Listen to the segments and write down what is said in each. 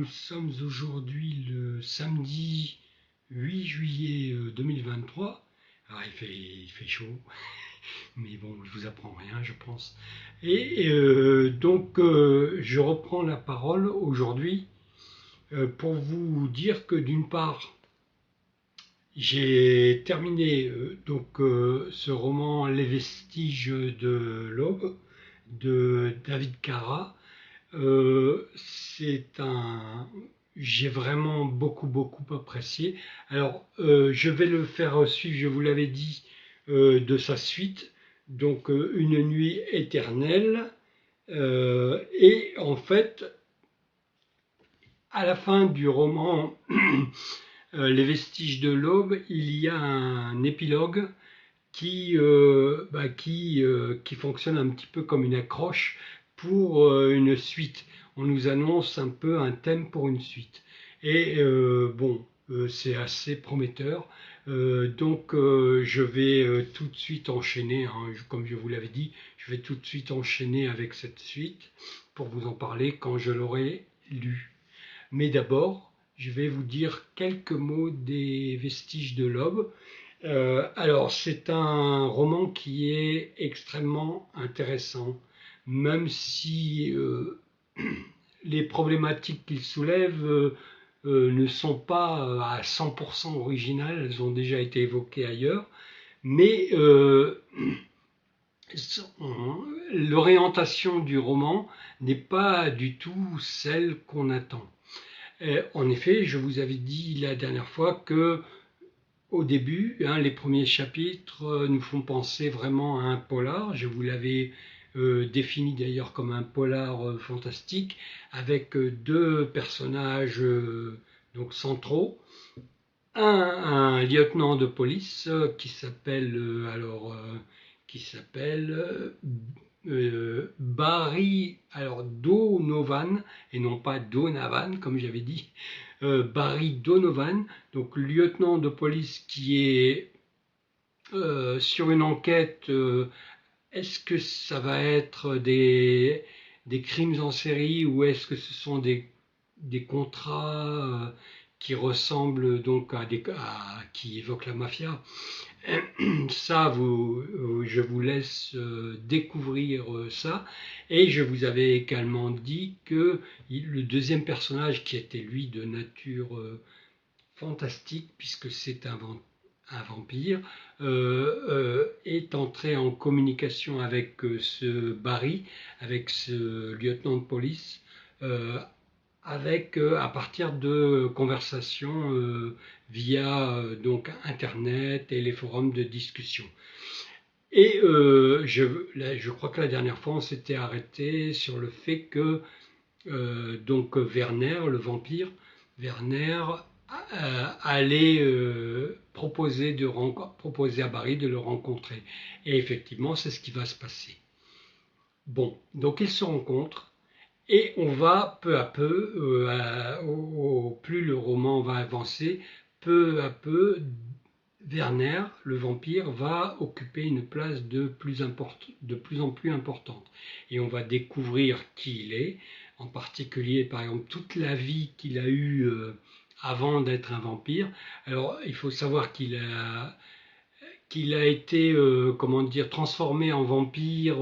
Nous sommes aujourd'hui le samedi 8 juillet 2023. Alors il fait chaud, mais bon, je vous apprends rien, je pense. Je reprends la parole aujourd'hui pour vous dire que d'une part, j'ai terminé ce roman Les vestiges de l'aube de David Cara. C'est un J'ai vraiment beaucoup apprécié. Alors, je vais le faire suivre, je vous l'avais dit, de sa suite, Une nuit éternelle. Et en fait, à la fin du roman Les vestiges de l'aube, il y a un épilogue qui fonctionne un petit peu comme une accroche pour une suite. On nous annonce un peu un thème pour une suite. C'est assez prometteur. Je vais tout de suite enchaîner, hein, comme je vous l'avais dit, je vais tout de suite enchaîner avec cette suite pour vous en parler quand je l'aurai lu. Mais d'abord, je vais vous dire quelques mots des vestiges de l'aube. Alors, c'est un roman qui est extrêmement intéressant, même si les problématiques qu'il soulève ne sont pas à 100% originales, elles ont déjà été évoquées ailleurs, mais l'orientation du roman n'est pas du tout celle qu'on attend. En effet, je vous avais dit la dernière fois que au début, les premiers chapitres nous font penser vraiment à un polar. Je vous l'avais défini d'ailleurs comme un polar fantastique, avec deux personnages centraux. Un lieutenant de police qui s'appelle Barry Donovan, et non pas Donovan comme j'avais dit. Barry Donovan, donc lieutenant de police qui est sur une enquête. Est-ce que ça va être des crimes en série, ou est-ce que ce sont des contrats qui ressemblent donc qui évoquent la mafia? Ça, je vous laisse découvrir ça. Et je vous avais également dit que le deuxième personnage, qui était lui de nature fantastique, puisque c'est un vampire, est entré en communication avec ce Barry, avec ce lieutenant de police, à partir de conversations via Internet et les forums de discussion. Et je crois que la dernière fois, on s'était arrêté sur le fait que Werner, le vampire, Werner allait proposer à Barry de le rencontrer. Et effectivement, c'est ce qui va se passer. Bon, donc ils se rencontrent. Et on va peu à peu, plus le roman va avancer, peu à peu, Werner, le vampire, va occuper une place de plus en plus importante. Et on va découvrir qui il est, en particulier, par exemple, toute la vie qu'il a eue avant d'être un vampire. Alors, il faut savoir qu'il a été transformé en vampire.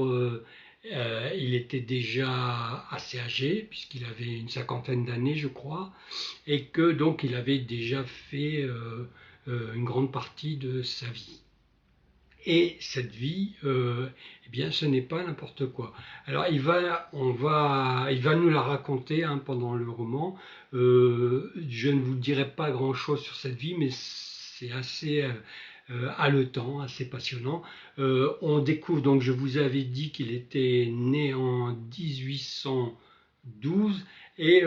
Il était déjà assez âgé, puisqu'il avait une cinquantaine d'années, je crois, et que donc il avait déjà fait une grande partie de sa vie. Et cette vie, ce n'est pas n'importe quoi. Alors il va nous la raconter pendant le roman. Je ne vous dirai pas grand-chose sur cette vie, mais c'est assez haletant, assez passionnant. On découvre, donc je vous avais dit qu'il était né en 1812, et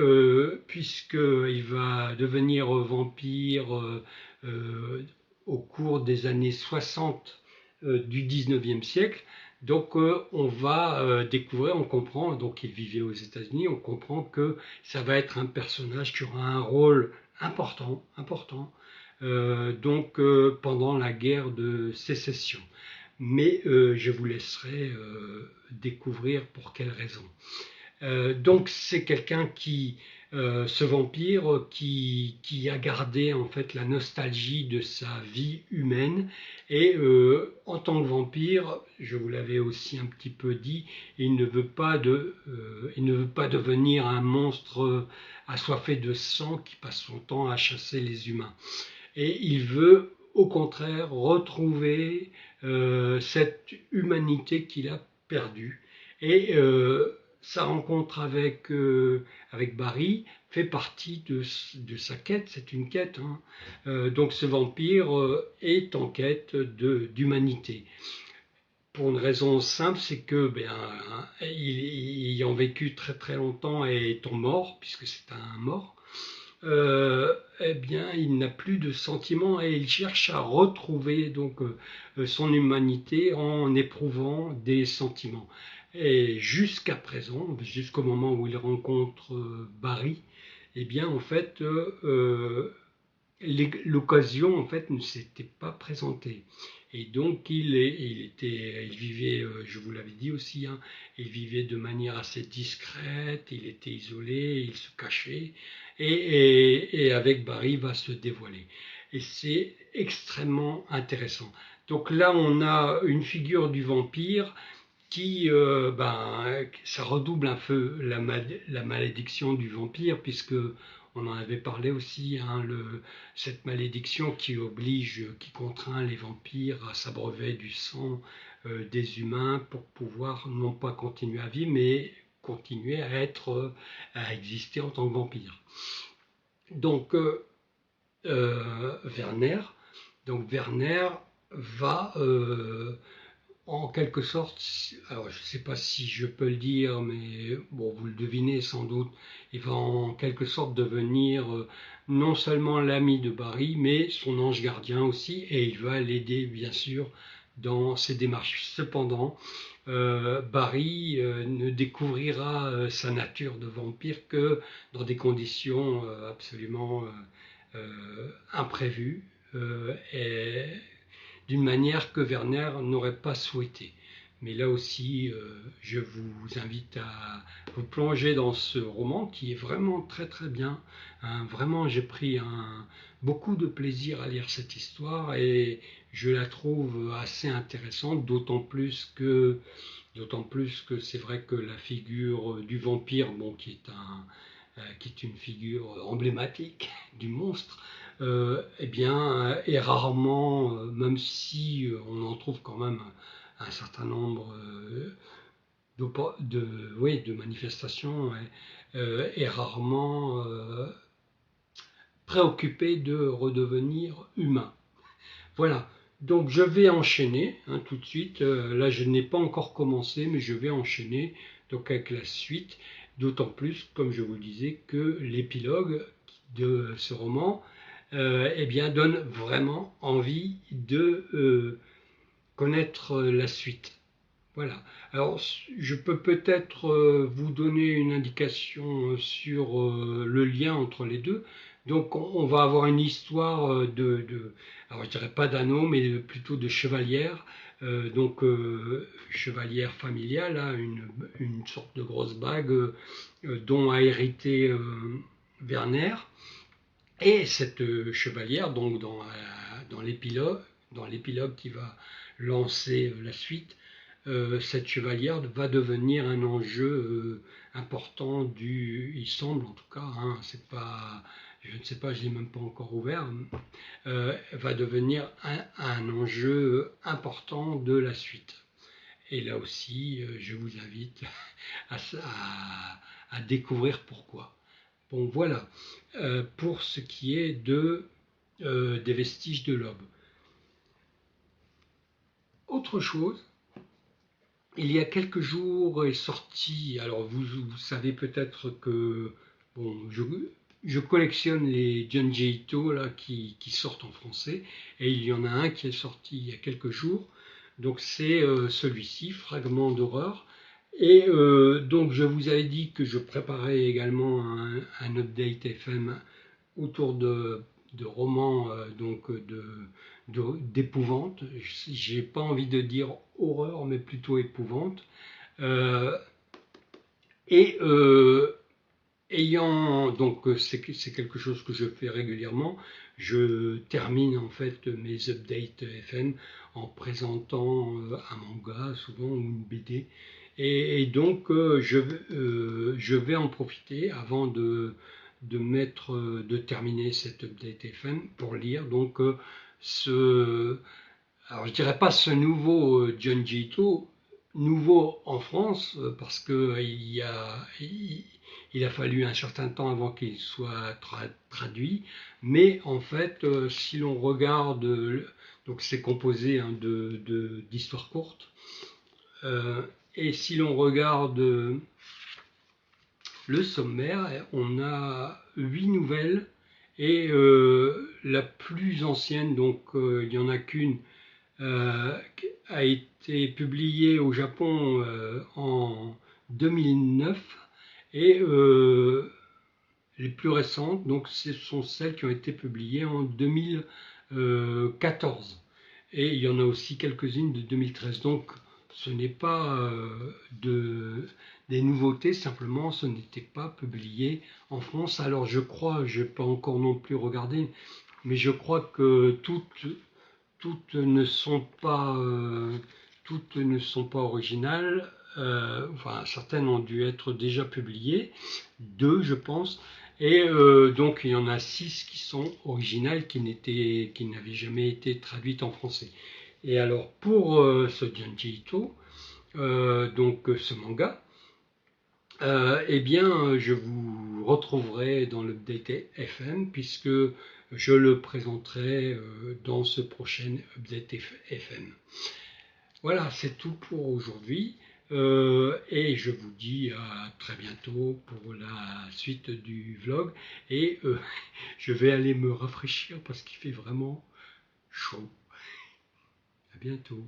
puisqu'il va devenir vampire au cours des années 60 du 19e siècle. Donc on va découvrir, on comprend, donc il vivait aux États-Unis, on comprend que ça va être un personnage qui aura un rôle important pendant la guerre de sécession. Mais je vous laisserai découvrir pour quelles raisons. Donc c'est quelqu'un qui ce vampire qui a gardé en fait la nostalgie de sa vie humaine et en tant que vampire, je vous l'avais aussi un petit peu dit, il ne veut pas devenir un monstre assoiffé de sang qui passe son temps à chasser les humains. Et il veut au contraire retrouver cette humanité qu'il a perdue. Et sa rencontre avec Barry fait partie de sa quête, c'est une quête. Hein. Donc ce vampire est en quête d'humanité. Pour une raison simple, c'est que, ayant vécu très très longtemps et étant mort, puisque c'est un mort, eh bien, il n'a plus de sentiments et il cherche à retrouver donc son humanité en éprouvant des sentiments. Et jusqu'à présent, jusqu'au moment où il rencontre Barry, eh bien, en fait, l'occasion en fait ne s'était pas présentée. Et donc il vivait, je vous l'avais dit aussi, hein, il vivait de manière assez discrète, il était isolé, il se cachait, et avec Barry va se dévoiler. Et c'est extrêmement intéressant. Donc là, on a une figure du vampire qui, ça redouble un peu la malédiction du vampire, puisque on en avait parlé aussi, hein, cette malédiction qui contraint les vampires à s'abreuver du sang des humains pour pouvoir non pas continuer à vivre, mais continuer à exister en tant que vampire. Donc Werner, Werner va en quelque sorte, alors je ne sais pas si je peux le dire, mais bon, vous le devinez sans doute, il va en quelque sorte devenir non seulement l'ami de Barry, mais son ange gardien aussi, et il va l'aider bien sûr dans ses démarches. Cependant, Barry ne découvrira sa nature de vampire que dans des conditions absolument imprévues. Et d'une manière que Werner n'aurait pas souhaité. Mais là aussi, je vous invite à vous plonger dans ce roman qui est vraiment très très bien. Hein, vraiment, j'ai pris beaucoup de plaisir à lire cette histoire et je la trouve assez intéressante, d'autant plus que c'est vrai que la figure du vampire, bon, qui est une figure emblématique du monstre, eh bien, est rarement, même si on en trouve quand même un certain nombre de manifestations, est rarement préoccupé de redevenir humain. Voilà, donc je vais enchaîner hein, tout de suite. Là, je n'ai pas encore commencé, mais je vais enchaîner donc avec la suite. D'autant plus, comme je vous le disais, que l'épilogue de ce roman eh bien, donne vraiment envie de connaître la suite. Voilà. Alors, je peux peut-être vous donner une indication sur le lien entre les deux. Donc, on va avoir une histoire alors je dirais pas d'anneau, mais plutôt de chevalière. Chevalière familiale, hein, une sorte de grosse bague dont a hérité Werner. Et cette chevalière, donc dans l'épilogue qui va lancer la suite, cette chevalière va devenir un enjeu important il semble en tout cas, hein, c'est pas, je ne sais pas, je ne l'ai même pas encore ouvert, va devenir un enjeu important de la suite. Et là aussi, je vous invite à découvrir pourquoi. Bon, voilà, pour ce qui est des vestiges de l'aube. Autre chose, il y a quelques jours est sorti, alors vous savez peut-être que bon, je collectionne les Junji Ito là, qui sortent en français, et il y en a un qui est sorti il y a quelques jours, donc c'est celui-ci, Fragment d'horreur. Et donc je vous avais dit que je préparais également un update FM autour de romans d'épouvante. J'ai pas envie de dire horreur, mais plutôt épouvante. Euh, et Donc c'est quelque chose que je fais régulièrement. Je termine en fait mes updates FM en présentant un manga souvent ou une BD. Et donc je vais en profiter avant de terminer cet update FM pour lire donc alors je dirais pas ce nouveau Junji Ito, nouveau en France parce que il a fallu un certain temps avant qu'il soit traduit, mais en fait si l'on regarde, donc c'est composé hein, d'histoires courtes, et si l'on regarde le sommaire, on a 8 nouvelles et la plus ancienne, donc il n'y en a qu'une, a été publiée au Japon en 2009 et les plus récentes, donc ce sont celles qui ont été publiées en 2014 et il y en a aussi quelques-unes de 2013. Donc ce n'est pas des nouveautés, simplement ce n'était pas publié en France. Alors je crois, je n'ai pas encore non plus regardé, mais je crois que toutes ne sont pas originales. Enfin, certaines ont dû être déjà publiées, 2 je pense, et donc il y en a 6 qui sont originales, qui n'avaient jamais été traduites en français. Et alors pour ce Junji Ito, donc ce manga, eh bien je vous retrouverai dans l'update FM puisque je le présenterai dans ce prochain update FM. Voilà, c'est tout pour aujourd'hui et je vous dis à très bientôt pour la suite du vlog et je vais aller me rafraîchir parce qu'il fait vraiment chaud. À bientôt.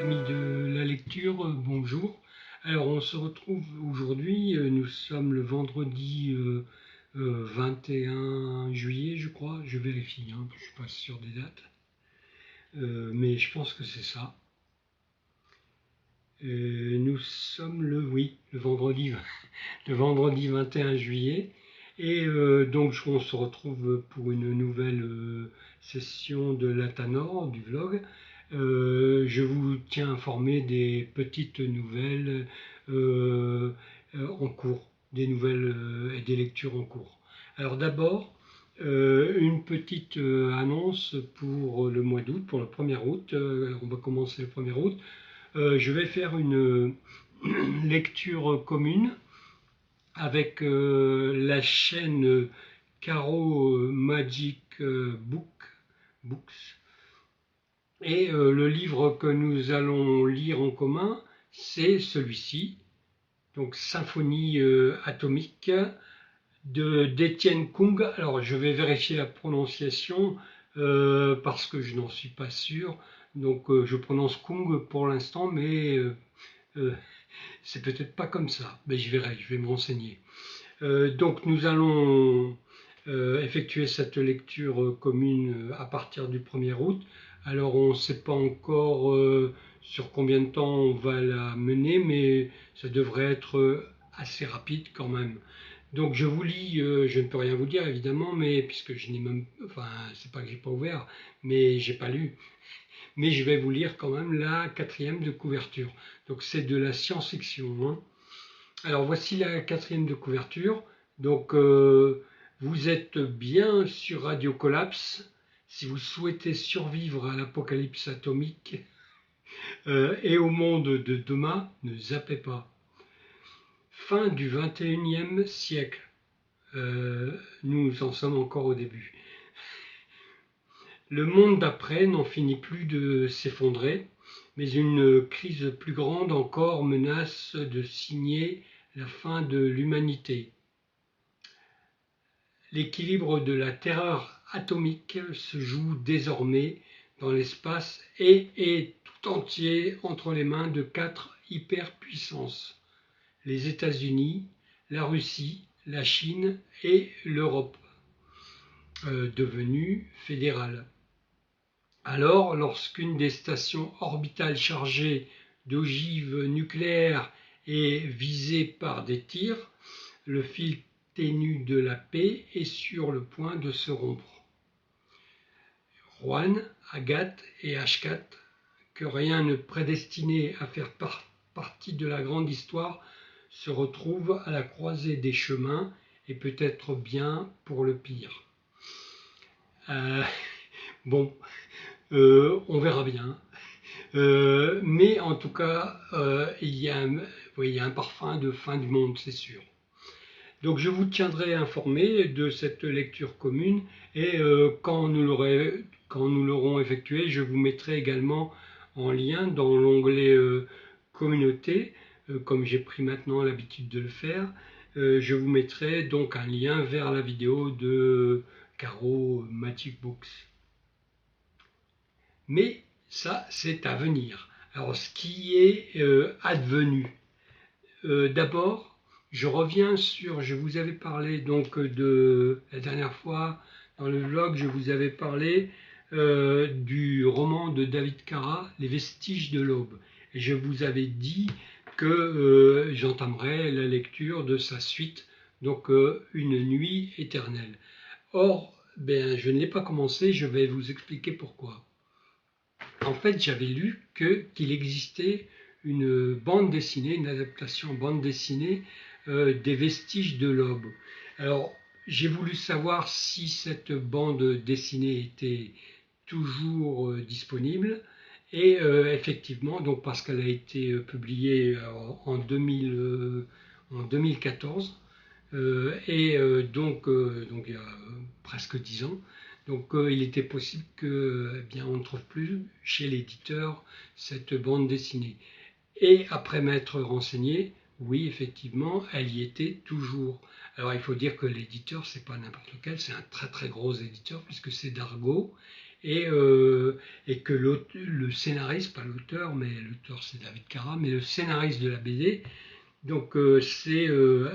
Amis de la lecture, bonjour. Alors on se retrouve aujourd'hui, nous sommes le vendredi 21 juillet je crois, je vérifie, hein, je ne suis pas sûr des dates, mais je pense que c'est ça. Nous sommes le vendredi, le vendredi 21 juillet et donc on se retrouve pour une nouvelle session de l'Atanor, du vlog. Je vous tiens informé des petites nouvelles en cours, des nouvelles et des lectures en cours. Alors d'abord, une petite annonce pour le mois d'août, pour le 1er août, on va commencer le 1er août. Je vais faire une lecture commune avec la chaîne Caro Magic Books. Et le livre que nous allons lire en commun, c'est celui-ci, donc Symphonie atomique d'Étienne Kung. Alors je vais vérifier la prononciation parce que je n'en suis pas sûr. Donc je prononce Kung pour l'instant, mais c'est peut-être pas comme ça. Mais je vais me renseigner. Donc nous allons effectuer cette lecture commune à partir du 1er août. Alors on ne sait pas encore sur combien de temps on va la mener, mais ça devrait être assez rapide quand même. Donc je vous lis, je ne peux rien vous dire évidemment, mais puisque je n'ai même, enfin c'est pas que j'ai pas ouvert, mais j'ai pas lu. Mais je vais vous lire quand même la 4e de couverture. Donc c'est de la science-fiction. Hein. Alors voici la 4e de couverture. Donc vous êtes bien sur Radio Collapse. Si vous souhaitez survivre à l'apocalypse atomique et au monde de demain, ne zappez pas. Fin du 21e siècle. Nous en sommes encore au début. Le monde d'après n'en finit plus de s'effondrer, mais une crise plus grande encore menace de signer la fin de l'humanité. L'équilibre de la terreur atomique se joue désormais dans l'espace et est tout entier entre les mains de 4 hyperpuissances, les États-Unis, la Russie, la Chine et l'Europe. devenue fédérale. Alors, lorsqu'une des stations orbitales chargées d'ogives nucléaires est visée par des tirs, le fil ténu de la paix est sur le point de se rompre. Juan, Agathe et Ashkat, que rien ne prédestinait à faire partie de la grande histoire, se retrouvent à la croisée des chemins, et peut-être bien pour le pire. Bon, on verra bien. Mais en tout cas, il y a un parfum de fin du monde, c'est sûr. Donc je vous tiendrai informé de cette lecture commune et quand nous l'aurons effectuée, je vous mettrai également en lien dans l'onglet communauté, comme j'ai pris maintenant l'habitude de le faire. Je vous mettrai donc un lien vers la vidéo de Caro Magic Books. Mais ça, c'est à venir. Alors, ce qui est advenu, d'abord, je reviens sur, je vous avais parlé donc de la dernière fois dans le vlog, je vous avais parlé du roman de David Cara, Les Vestiges de l'Aube. Et je vous avais dit que j'entamerais la lecture de sa suite, donc Une nuit éternelle. Or, je ne l'ai pas commencé, je vais vous expliquer pourquoi. En fait, j'avais lu qu'il existait une bande dessinée, une adaptation bande dessinée des Vestiges de l'Aube. Alors, j'ai voulu savoir si cette bande dessinée était toujours disponible. Et effectivement, donc parce qu'elle a été publiée en 2014, donc il y a presque 10 ans. Donc il était possible que, on ne trouve plus chez l'éditeur cette bande dessinée. Et après m'être renseigné, oui, effectivement, elle y était toujours. Alors il faut dire que l'éditeur, c'est pas n'importe lequel, c'est un très très gros éditeur puisque c'est Dargaud et que le scénariste, pas l'auteur, mais l'auteur c'est David Cara, mais le scénariste de la BD, donc c'est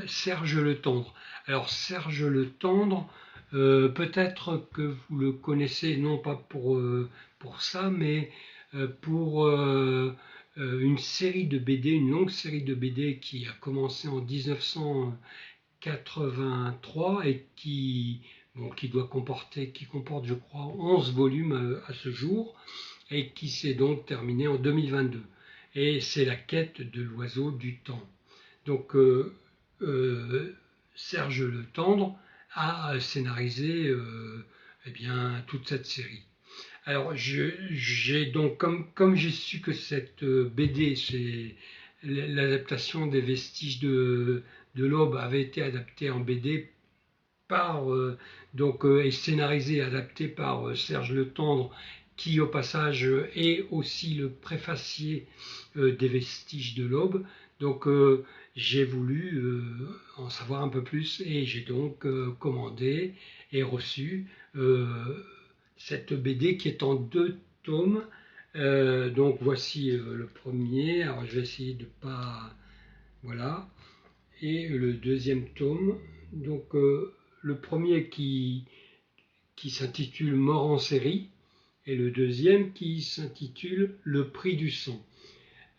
Serge Letendre. Alors Serge Letendre, peut-être que vous le connaissez, non pas pour ça, mais pour une série de BD, une longue série de BD qui a commencé en 1983 et qui comporte, je crois, 11 volumes à ce jour et qui s'est donc terminé en 2022. Et c'est la quête de l'oiseau du temps. Donc Serge Letendre a scénarisé toute cette série. Alors j'ai donc comme j'ai su que cette BD, c'est l'adaptation des Vestiges de l'Aube, avait été adaptée en BD par et scénarisée et adaptée par Serge Letendre, qui au passage est aussi le préfacier des Vestiges de l'Aube. Donc j'ai voulu en savoir un peu plus et j'ai donc commandé et reçu cette BD qui est en 2 tomes. Donc voici le premier. Alors je vais essayer de pas... Voilà. Et le deuxième tome. Donc le premier qui s'intitule Mort en série et le deuxième qui s'intitule Le prix du sang.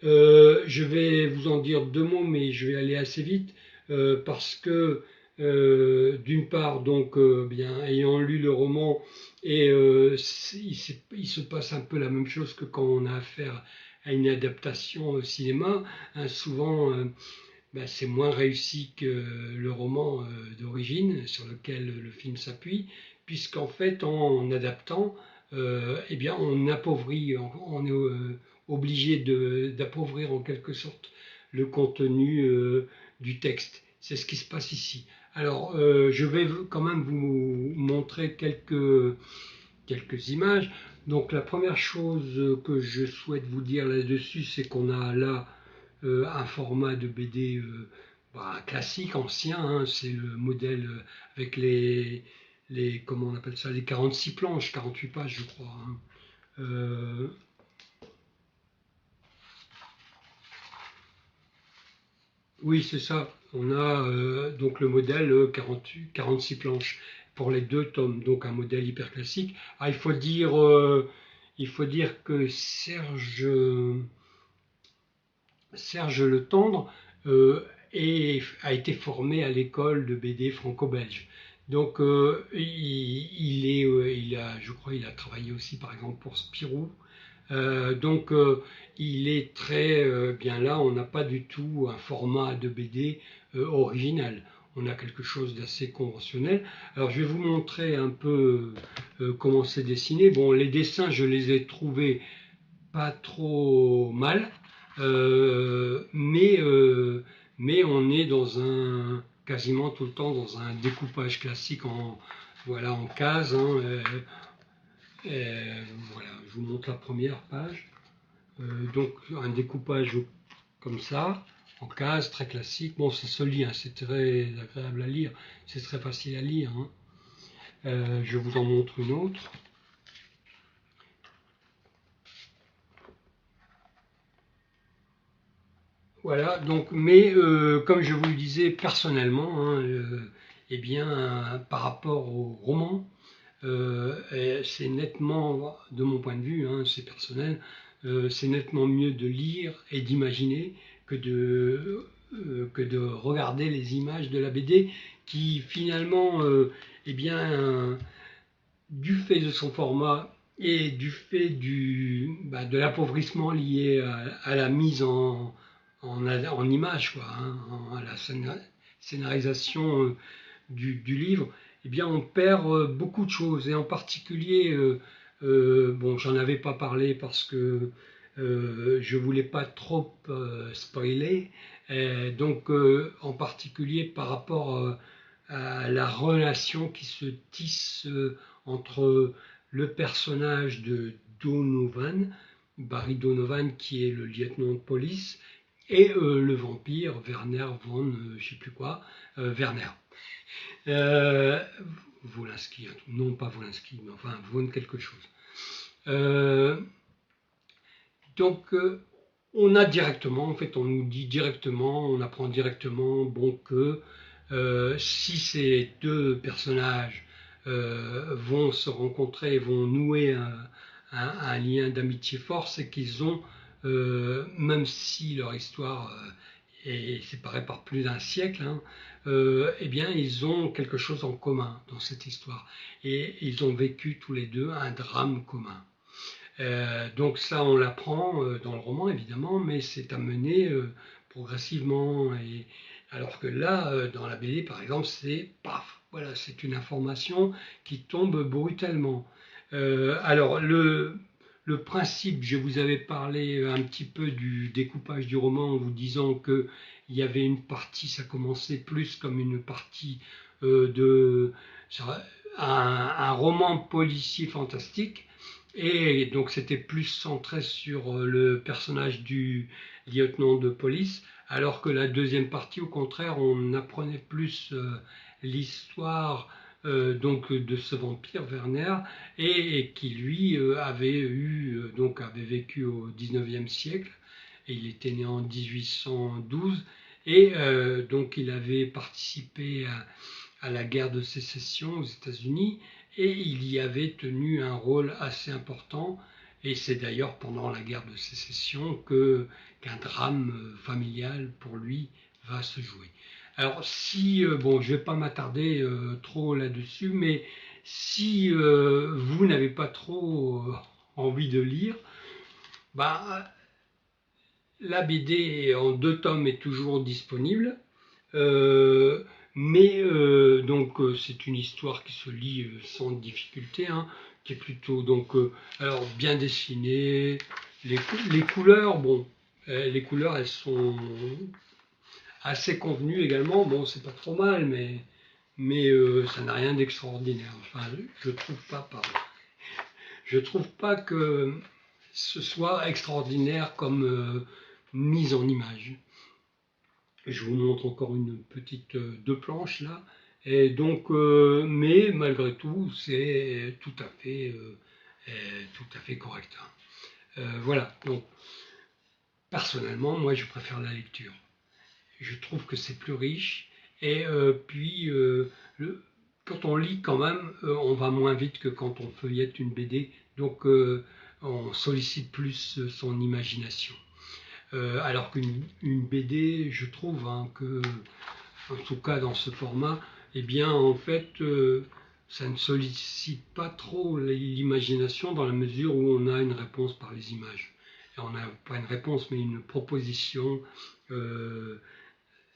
Je vais vous en dire 2 mots, mais je vais aller assez vite parce que d'une part, donc ayant lu le roman, et il se passe un peu la même chose que quand on a affaire à une adaptation au cinéma. Souvent, c'est moins réussi que le roman d'origine sur lequel le film s'appuie, puisqu'en fait, en adaptant, on appauvrit, on est obligé d'appauvrir en quelque sorte le contenu du texte. C'est ce qui se passe ici. Alors, je vais quand même vous montrer quelques images. Donc, la première chose que je souhaite vous dire là-dessus, c'est qu'on a là un format de BD classique, ancien. C'est le modèle avec comment on appelle ça, les 46 planches, 48 pages, je crois. Oui, c'est ça. On a donc le modèle 46 planches. pour les 2 tomes, donc un modèle hyper classique. Ah, il faut dire que Serge Le Tendre a été formé à l'école de BD franco-belge. Donc je crois il a travaillé aussi par exemple pour Spirou. Donc il est très bien là, on n'a pas du tout un format de BD original. On a quelque chose d'assez conventionnel. Alors je vais vous montrer un peu comment c'est dessiné. Bon, les dessins, je les ai trouvés pas trop mal, mais on est quasiment tout le temps dans un découpage classique voilà, en cases. Hein, voilà, je vous montre la première page. Donc un découpage comme ça, en cases, très classique. Bon, ça se lit, hein, c'est très agréable à lire, c'est très facile à lire. Hein. Je vous en montre une autre. Voilà, donc, mais comme je vous le disais personnellement, hein, eh bien, par rapport au roman, c'est nettement, de mon point de vue, hein, c'est personnel, c'est nettement mieux de lire et d'imaginer que de regarder les images de la BD qui finalement, eh bien, du fait de son format et du fait de l'appauvrissement lié à la mise en image, quoi, hein, à la scénarisation du livre, eh bien on perd beaucoup de choses. Et en particulier, bon, j'en avais pas parlé parce que je voulais pas trop spoiler, donc en particulier par rapport à la relation qui se tisse entre le personnage de Donovan, Barry Donovan, qui est le lieutenant de police, et le vampire Werner von, je sais plus quoi, Werner. Euh, Wolinski, non pas Wolinski, mais enfin von quelque chose. Donc on a directement, en fait on nous dit directement, on apprend directement bon que si ces 2 personnages vont se rencontrer, vont nouer un lien d'amitié fort, c'est qu'ils ont, même si leur histoire est séparée par plus d'un siècle, hein, eh bien ils ont quelque chose en commun dans cette histoire. Et ils ont vécu tous les 2 un drame commun. Donc ça, on l'apprend dans le roman, évidemment, mais c'est amené progressivement. Alors que là, dans la BD, par exemple, c'est paf, voilà, c'est une information qui tombe brutalement. Alors, le principe, je vous avais parlé un petit peu du découpage du roman en vous disant qu'il y avait une partie, ça commençait plus comme une partie de... un roman policier fantastique, et donc c'était plus centré sur le personnage du lieutenant de police, alors que la deuxième partie, au contraire, on apprenait plus l'histoire donc de ce vampire Werner, et qui lui avait vécu au 19e siècle, et il était né en 1812, et donc il avait participé à la guerre de sécession aux États-Unis, et il y avait tenu un rôle assez important, et c'est d'ailleurs pendant la guerre de sécession qu'un drame familial pour lui va se jouer. Alors si, bon, je ne vais pas m'attarder trop là-dessus, mais si vous n'avez pas trop envie de lire, bah, la BD en 2 tomes est toujours disponible. Mais donc c'est une histoire qui se lit sans difficulté, hein, qui est plutôt donc alors bien dessinée. Les couleurs, bon, les couleurs elles sont assez convenues également. Bon, c'est pas trop mal, mais ça n'a rien d'extraordinaire. Enfin, je trouve pas que ce soit extraordinaire comme mise en image. Je vous montre encore une petite 2 planches là. Et donc, mais malgré tout, c'est tout à fait correct. Hein. Voilà. Donc, personnellement, moi, je préfère la lecture. Je trouve que c'est plus riche. Et puis, quand on lit quand même, on va moins vite que quand on feuillette une BD, donc on sollicite plus son imagination. Alors qu'une BD, je trouve que, en tout cas dans ce format, eh bien en fait, ça ne sollicite pas trop l'imagination dans la mesure où on a une réponse par les images. Et on n'a pas une réponse, mais une proposition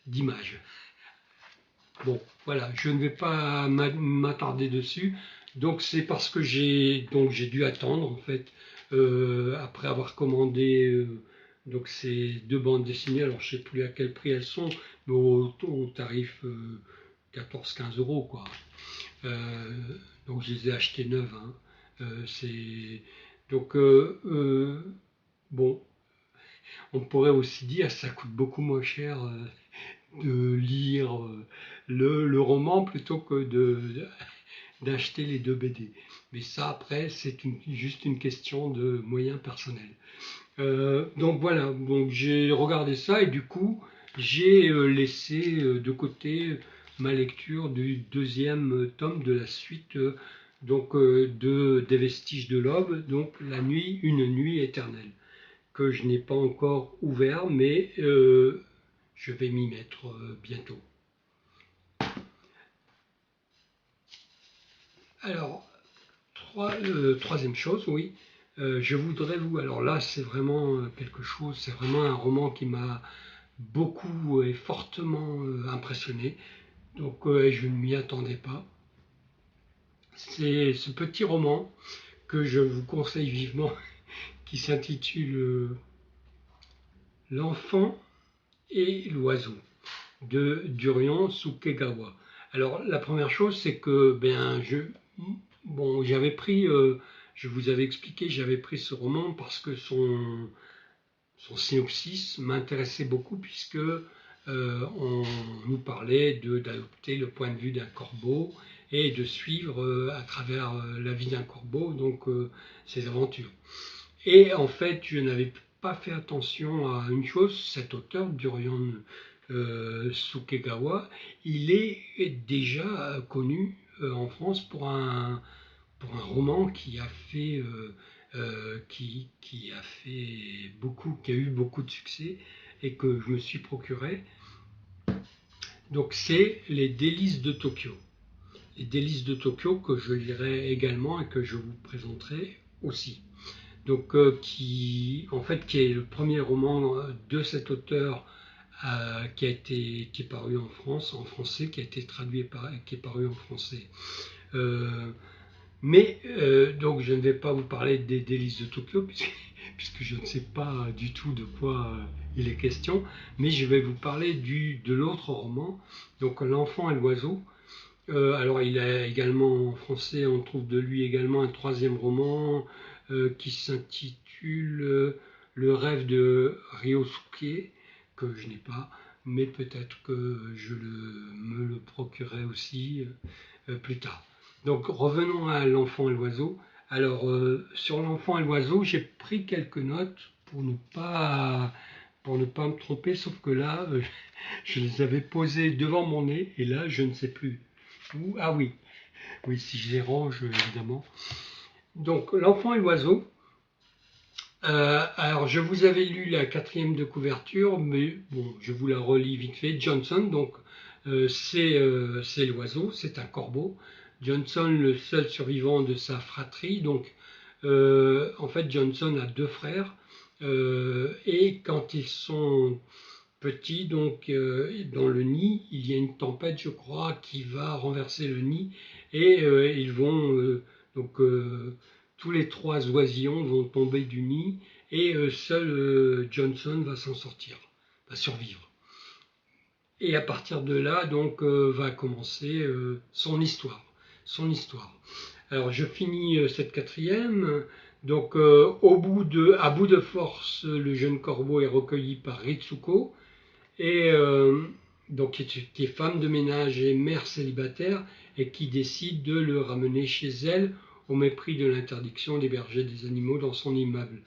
d'image. Bon, voilà, je ne vais pas m'attarder dessus. Donc c'est parce que j'ai dû attendre en fait après avoir commandé donc ces deux bandes dessinées. Alors je sais plus à quel prix elles sont, mais au tarif 14-15 euros quoi. Donc je les ai achetées neuves. Hein. C'est donc bon, on pourrait aussi dire que ça coûte beaucoup moins cher de lire le roman plutôt que d'acheter les deux BD. Mais ça, après, c'est juste une question de moyens personnels. Donc voilà, donc j'ai regardé ça et du coup, j'ai laissé de côté ma lecture du deuxième tome de la suite des Vestiges de l'Aube, donc La Nuit, une nuit éternelle, que je n'ai pas encore ouvert, mais je vais m'y mettre bientôt. Alors, troisième chose, oui, je voudrais alors là c'est vraiment quelque chose, c'est vraiment un roman qui m'a beaucoup et fortement impressionné, donc je ne m'y attendais pas. C'est ce petit roman que je vous conseille vivement, qui s'intitule L'enfant et l'oiseau de Durian Sukegawa. Alors la première chose c'est que j'avais pris, je vous avais expliqué, j'avais pris ce roman parce que son synopsis m'intéressait beaucoup puisque on nous parlait d'adopter le point de vue d'un corbeau et de suivre à travers la vie d'un corbeau, donc ses aventures. Et en fait, je n'avais pas fait attention à une chose, cet auteur, Durian Sukegawa, il est déjà connu en France pour un roman qui a fait qui a eu beaucoup de succès et que je me suis procuré. Donc c'est Les Délices de Tokyo. Les Délices de Tokyo que je lirai également et que je vous présenterai aussi. Donc qui est le premier roman de cet auteur qui est paru en France, en français, qui a été traduit qui est paru en français. Donc je ne vais pas vous parler des Délices de Tokyo puisque je ne sais pas du tout de quoi il est question, mais je vais vous parler de l'autre roman, donc L'enfant et l'oiseau. Alors il a également en français, on trouve de lui également un troisième roman qui s'intitule Le rêve de Ryosuke, que je n'ai pas, mais peut-être que me le procurerai aussi plus tard. Donc revenons à L'enfant et l'oiseau. Alors sur L'enfant et l'oiseau, j'ai pris quelques notes pour ne pas me tromper, sauf que là, je les avais posées devant mon nez et là, je ne sais plus. Ah oui, si je les range, évidemment. Donc, L'enfant et l'oiseau. Alors, je vous avais lu la quatrième de couverture, mais bon, je vous la relis vite fait. Johnson, donc, c'est l'oiseau, c'est un corbeau. Johnson, le seul survivant de sa fratrie. Donc, en fait, Johnson a deux frères. Et quand ils sont petits, donc dans le nid, il y a une tempête, je crois, qui va renverser le nid. Et ils vont, tous les trois oisillons vont tomber du nid. Et seul Johnson va s'en sortir, va survivre. Et à partir de là, donc, va commencer son histoire. Alors, je finis cette quatrième. Donc, à bout de force, le jeune corbeau est recueilli par Ritsuko, et donc qui est femme de ménage et mère célibataire, et qui décide de le ramener chez elle au mépris de l'interdiction d'héberger des animaux dans son immeuble.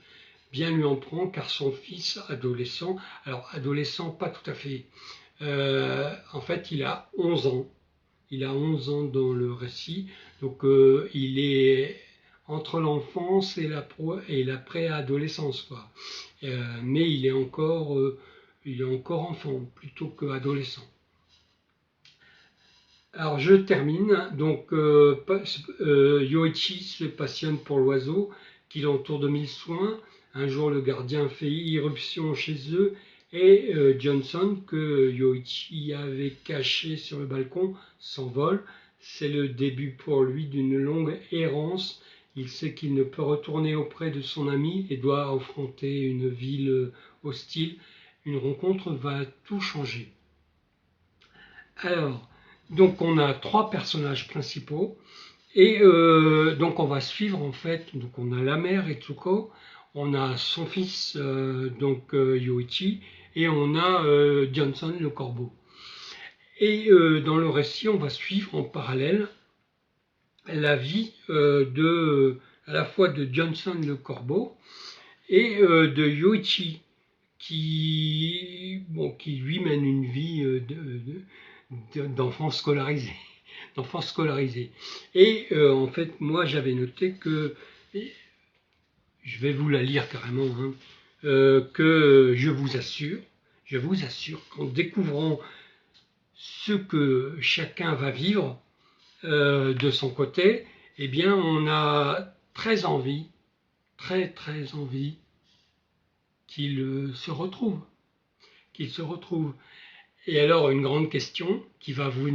Bien lui en prend, car son fils adolescent, alors adolescent pas tout à fait, en fait il a 11 ans, il a 11 ans dans le récit, donc il est entre l'enfance et la préadolescence, quoi. Mais il est encore enfant plutôt qu'adolescent. Alors je termine, donc Yoichi se passionne pour l'oiseau qui l'entoure de mille soins. Un jour le gardien fait irruption chez eux et Johnson, que Yoichi avait caché sur le balcon, s'envole. C'est le début pour lui d'une longue errance. Il sait qu'il ne peut retourner auprès de son ami et doit affronter une ville hostile. Une rencontre va tout changer. Alors, donc on a 3 personnages principaux et donc on va suivre en fait, donc on a la mère Etsuko, on a son fils Yoichi et on a Johnson le corbeau. Et dans le récit, on va suivre en parallèle la vie à la fois de Johnson le corbeau et de Yoichi qui lui mène une vie d'enfant scolarisé. Et en fait, moi, j'avais noté que, je vais vous la lire carrément, hein, que je vous assure qu'en découvrant ce que chacun va vivre de son côté, eh bien, on a très envie qu'ils se retrouvent. Et alors, une grande question qui va vous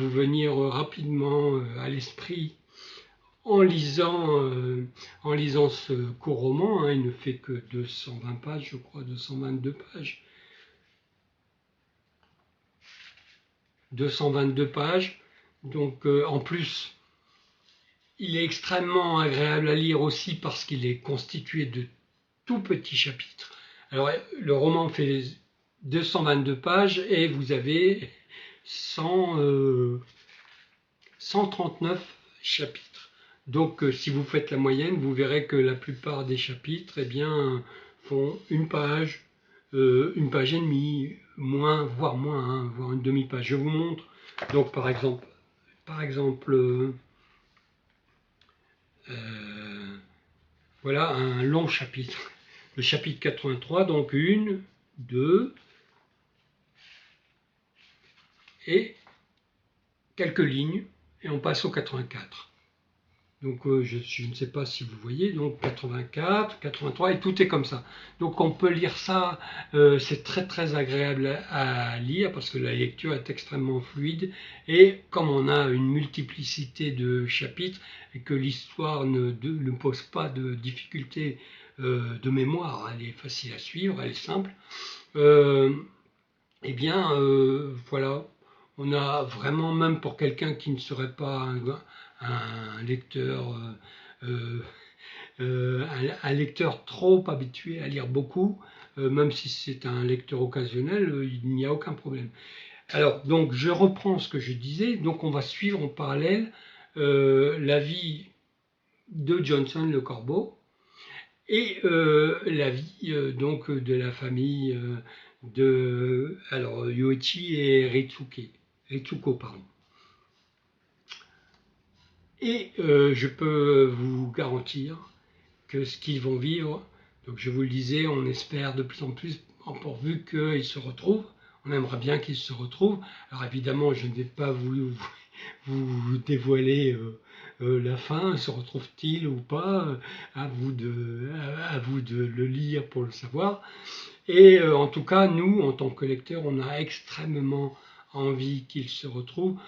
venir rapidement à l'esprit en lisant ce court roman, hein, il ne fait que 220 pages, je crois, 222 pages. 222 pages, donc en plus, il est extrêmement agréable à lire aussi parce qu'il est constitué de tout petits chapitres. Alors, le roman fait 222 pages et vous avez 139 chapitres. Donc si vous faites la moyenne, vous verrez que la plupart des chapitres font une page et demie, voire moins, hein, voire une demi-page. Je vous montre. Donc par exemple voilà un long chapitre. Le chapitre 83, donc 1, 2 et quelques lignes, et on passe au 84. Donc je ne sais pas si vous voyez, donc 84, 83, et tout est comme ça. Donc on peut lire ça, c'est très très agréable à lire parce que la lecture est extrêmement fluide, et comme on a une multiplicité de chapitres et que l'histoire ne pose pas de difficultés de mémoire, elle est facile à suivre, elle est simple, voilà, on a vraiment, même pour quelqu'un qui ne serait pas un lecteur un lecteur trop habitué à lire beaucoup, même si c'est un lecteur occasionnel, il n'y a aucun problème. Alors, donc, je reprends ce que je disais. Donc, on va suivre en parallèle la vie de Johnson le corbeau et la vie donc de la famille de Yoichi et Ritsuko, pardon. Et je peux vous garantir que ce qu'ils vont vivre, donc je vous le disais, on espère de plus en plus, pourvu qu'ils se retrouvent. On aimerait bien qu'ils se retrouvent. Alors évidemment, je ne vais pas vous dévoiler la fin. Se retrouvent-ils ou pas? À vous de le lire pour le savoir. Et en tout cas, nous, en tant que lecteurs, on a extrêmement envie qu'ils se retrouvent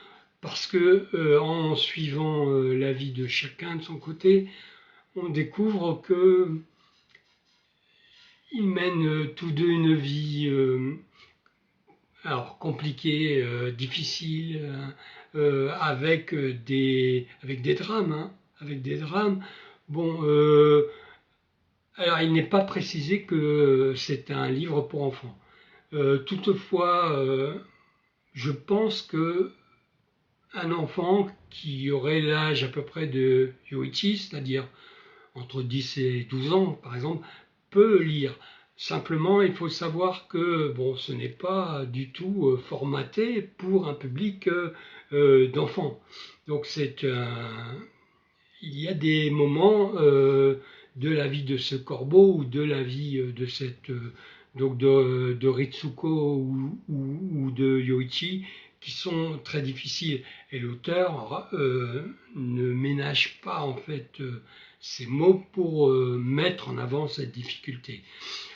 parce que en suivant la vie de chacun de son côté, on découvre que ils mènent tous deux une vie compliquée, difficile, avec des drames, hein, Bon, alors il n'est pas précisé que c'est un livre pour enfants. Toutefois, je pense que un enfant qui aurait l'âge à peu près de Yoichi, c'est-à-dire entre 10 et 12 ans par exemple, peut lire. Simplement, il faut savoir que bon, ce n'est pas du tout formaté pour un public d'enfants. Donc il y a des moments de la vie de ce corbeau ou de la vie de donc de Ritsuko ou de Yoichi qui sont très difficiles. Et l'auteur ne ménage pas en fait ces mots pour mettre en avant cette difficulté.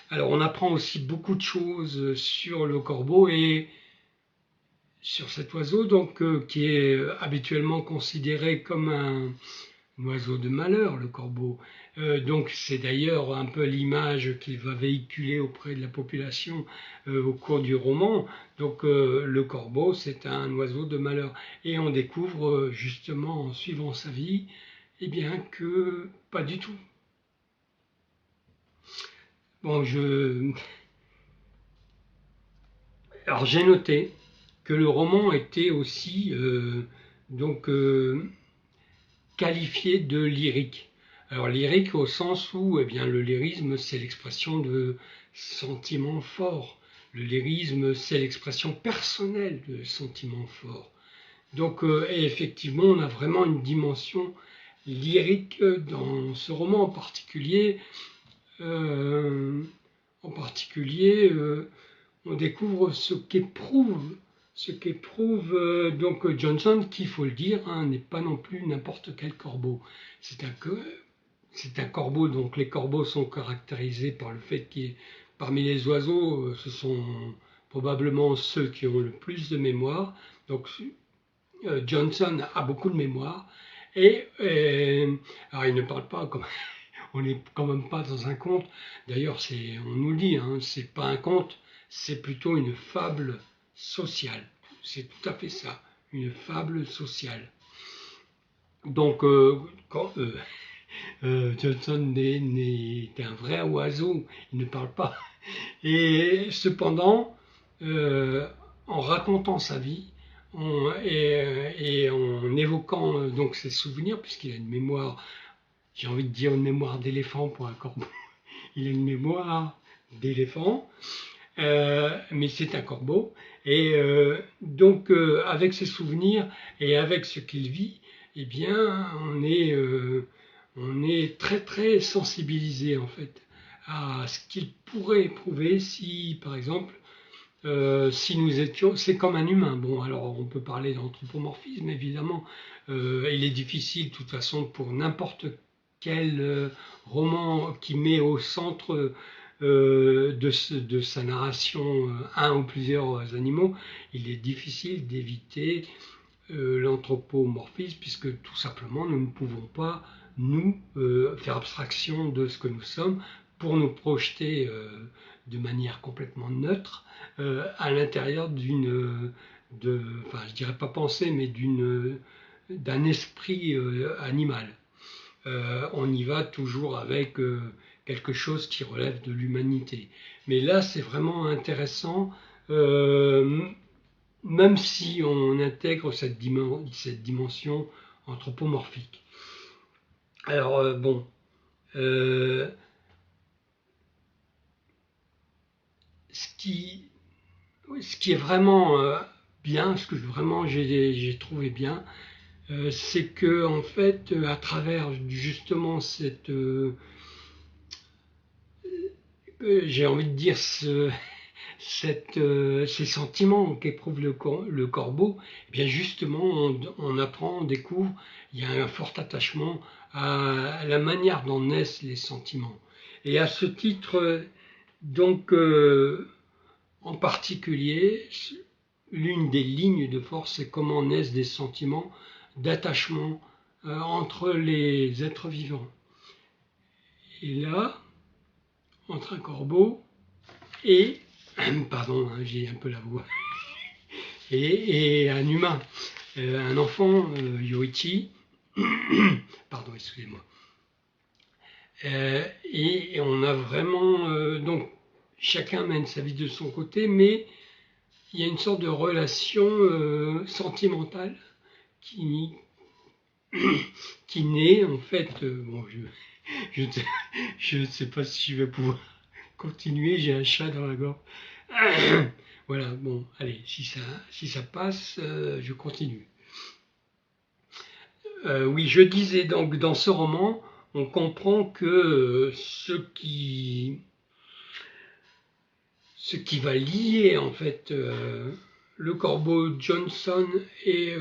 Alors on apprend aussi beaucoup de choses sur le corbeau et sur cet oiseau donc qui est habituellement considéré comme un oiseau de malheur, le corbeau. Donc c'est d'ailleurs un peu l'image qu'il va véhiculer auprès de la population au cours du roman. Donc le corbeau, c'est un oiseau de malheur. Et on découvre justement en suivant sa vie, eh bien que pas du tout. Bon, alors j'ai noté que le roman était aussi donc qualifié de lyrique. Alors lyrique au sens où eh bien, le lyrisme c'est l'expression de sentiments forts. Le lyrisme c'est l'expression personnelle de sentiments forts. Donc et effectivement on a vraiment une dimension lyrique dans ce roman en particulier. En particulier on découvre ce qu'éprouve donc Johnson, qui, il faut le dire, hein, n'est pas non plus n'importe quel corbeau. C'est un corbeau, donc les corbeaux sont caractérisés par le fait qu'il parmi les oiseaux, ce sont probablement ceux qui ont le plus de mémoire. Donc Johnson a beaucoup de mémoire. Alors il ne parle pas comme on n'est quand même pas dans un conte. D'ailleurs, on nous le dit, hein, c'est pas un conte, c'est plutôt une fable sociale. C'est tout à fait ça, une fable sociale. Donc, quand Johnson est un vrai oiseau, il ne parle pas. Et cependant, en racontant sa vie, et en évoquant donc ses souvenirs, puisqu'il a une mémoire, j'ai envie de dire une mémoire d'éléphant pour un corbeau, il a une mémoire d'éléphant, mais c'est un corbeau. Et donc, avec ses souvenirs et avec ce qu'il vit, eh bien, on est très très sensibilisé en fait à ce qu'il pourrait éprouver si, par exemple, si nous étions, c'est comme un humain. Bon, alors on peut parler d'anthropomorphisme évidemment. Il est difficile de toute façon pour n'importe quel roman qui met au centre de sa narration un ou plusieurs animaux, il est difficile d'éviter l'anthropomorphisme puisque tout simplement nous ne pouvons pas nous faire abstraction de ce que nous sommes pour nous projeter de manière complètement neutre à l'intérieur enfin je dirais pas pensée, mais d'un esprit animal. On y va toujours avec quelque chose qui relève de l'humanité. Mais là, c'est vraiment intéressant, même si on intègre cette dimension anthropomorphique. Alors, bon, ce qui est vraiment bien, ce que vraiment j'ai trouvé bien, c'est que en fait, à travers justement j'ai envie de dire ces sentiments qu'éprouve le corbeau, eh bien justement, on apprend, on découvre, il y a un fort attachement à la manière dont naissent les sentiments. Et à ce titre, donc, en particulier, l'une des lignes de force, c'est comment naissent des sentiments d'attachement entre les êtres vivants. Et là, entre un corbeau et, pardon, hein, j'ai un peu la voix, et un humain, un enfant, Yoichi, pardon, excusez-moi. Et on a vraiment, donc, chacun mène sa vie de son côté, mais il y a une sorte de relation sentimentale qui naît, en fait, bon, je ne sais pas si je vais pouvoir continuer, j'ai un chat dans la gorge. Voilà, bon, allez, si ça passe, je continue. Oui, je disais donc dans ce roman, on comprend que ce qui va lier en fait le corbeau Johnson et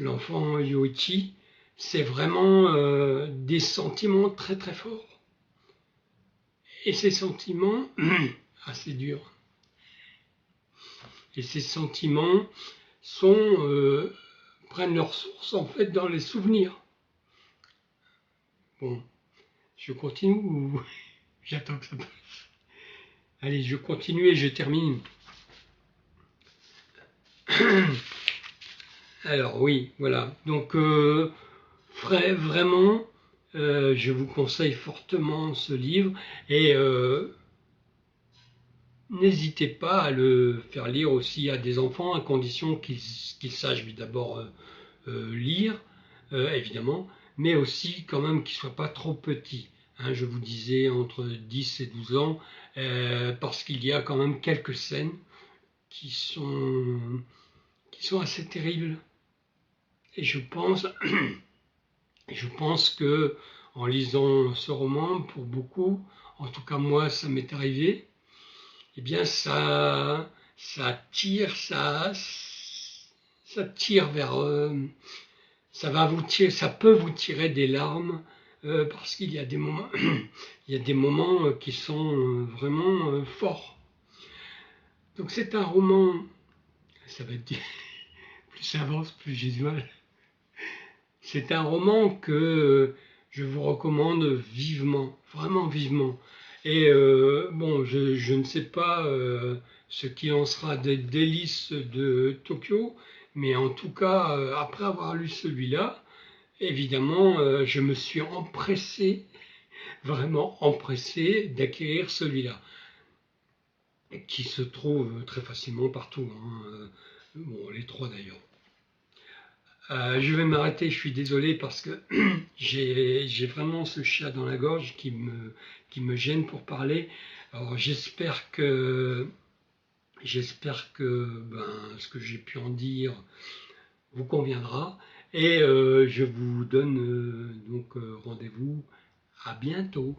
l'enfant Yoichi, c'est vraiment des sentiments très très forts. Et ces sentiments, assez durs, et ces sentiments prennent leur source en fait dans les souvenirs. Bon, je continue ou j'attends que ça passe? Allez, je continue et je termine. Alors oui, voilà. Donc vraiment, je vous conseille fortement ce livre et n'hésitez pas à le faire lire aussi à des enfants à condition qu'ils sachent d'abord lire, évidemment, mais aussi quand même qu'ils ne soient pas trop petits. Hein, je vous disais entre 10 et 12 ans, parce qu'il y a quand même quelques scènes qui sont assez terribles. Et je pense que en lisant ce roman, pour beaucoup, en tout cas moi, ça m'est arrivé, eh bien ça tire, ça tire vers, ça peut vous tirer des larmes parce qu'il y a des moments, il y a des moments qui sont vraiment forts. Donc c'est un roman, ça va être plus ça avance, plus j'ai du mal. C'est un roman que je vous recommande vivement, vraiment vivement. Et bon, je ne sais pas ce qu'il en sera des délices de Tokyo, mais en tout cas, après avoir lu celui-là, évidemment, je me suis empressé, vraiment empressé d'acquérir celui-là, qui se trouve très facilement partout, hein. Bon, les trois d'ailleurs. Je vais m'arrêter, je suis désolé parce que j'ai vraiment ce chat dans la gorge qui me gêne pour parler. Alors j'espère que ce que j'ai pu en dire vous conviendra et je vous donne donc rendez-vous à bientôt.